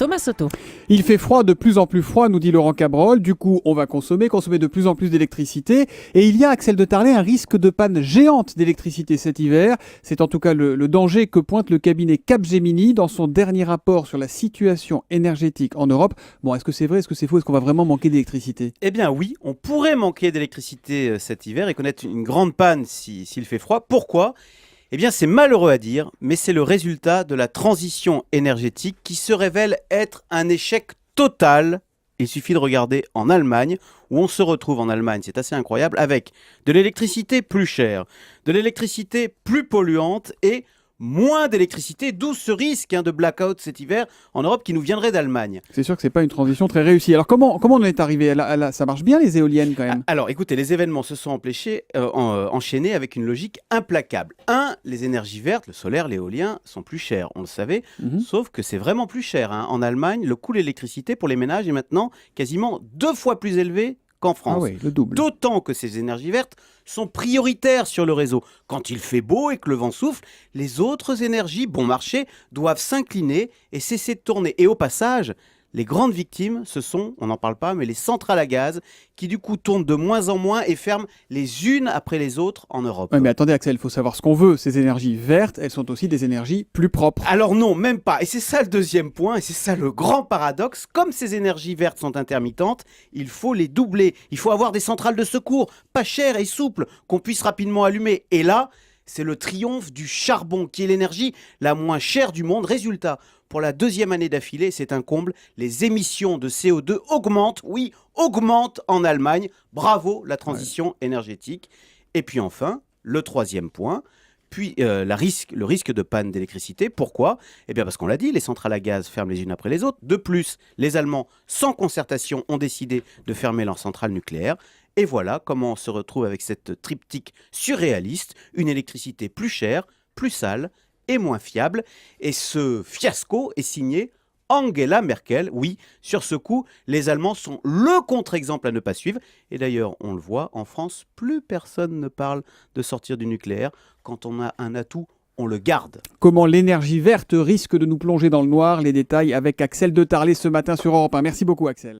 Thomas Soto. Il fait froid, de plus en plus froid, nous dit Laurent Cabrol. Du coup, on va consommer de plus en plus d'électricité. Et il y a, Axel de Tarlet, un risque de panne géante d'électricité cet hiver. C'est en tout cas le danger que pointe le cabinet Capgemini dans son dernier rapport sur la situation énergétique en Europe. Bon, est-ce que c'est vrai, est-ce que c'est faux, est-ce qu'on va vraiment manquer d'électricité ? Eh bien oui, on pourrait manquer d'électricité cet hiver et connaître une grande panne s'il fait froid. Pourquoi ? Eh bien c'est malheureux à dire, mais c'est le résultat de la transition énergétique qui se révèle être un échec total. Il suffit de regarder en Allemagne, où on se retrouve en Allemagne, c'est assez incroyable, avec de l'électricité plus chère, de l'électricité plus polluante et moins d'électricité, d'où ce risque de blackout cet hiver en Europe qui nous viendrait d'Allemagne. C'est sûr que c'est pas une transition très réussie. Alors comment on en est arrivé là, ça marche bien les éoliennes quand même ? Alors écoutez, les événements se sont enchaînés avec une logique implacable. Les énergies vertes, le solaire, l'éolien, sont plus chers, on le savait, sauf que c'est vraiment plus cher. En Allemagne, le coût de l'électricité pour les ménages est maintenant quasiment 2 fois plus élevé qu'en France. Ah oui, le double. D'autant que ces énergies vertes sont prioritaires sur le réseau. Quand il fait beau et que le vent souffle, les autres énergies bon marché doivent s'incliner et cesser de tourner. Et au passage, les grandes victimes, ce sont, on n'en parle pas, mais les centrales à gaz qui du coup tournent de moins en moins et ferment les unes après les autres en Europe. Ouais, mais attendez Axel, il faut savoir ce qu'on veut. Ces énergies vertes, elles sont aussi des énergies plus propres. Alors non, même pas. Et c'est ça le deuxième point, et c'est ça le grand paradoxe. Comme ces énergies vertes sont intermittentes, il faut les doubler. Il faut avoir des centrales de secours, pas chères et souples, qu'on puisse rapidement allumer. Et là, c'est le triomphe du charbon, qui est l'énergie la moins chère du monde. Résultat, pour la 2e année d'affilée, c'est un comble, les émissions de CO2 augmentent, oui, augmentent en Allemagne. Bravo, la transition énergétique. Et puis enfin, le 3e point, puis le risque de panne d'électricité. Pourquoi ? Eh bien parce qu'on l'a dit, les centrales à gaz ferment les unes après les autres. De plus, les Allemands, sans concertation, ont décidé de fermer leurs centrales nucléaires. Et voilà comment on se retrouve avec cette triptyque surréaliste, une électricité plus chère, plus sale et moins fiable. Et ce fiasco est signé Angela Merkel. Oui, sur ce coup, les Allemands sont le contre-exemple à ne pas suivre. Et d'ailleurs, on le voit, en France, plus personne ne parle de sortir du nucléaire. Quand on a un atout, on le garde. Comment l'énergie verte risque de nous plonger dans le noir ? Les détails avec Axel de Tarlet ce matin sur Europe 1. Merci beaucoup Axel.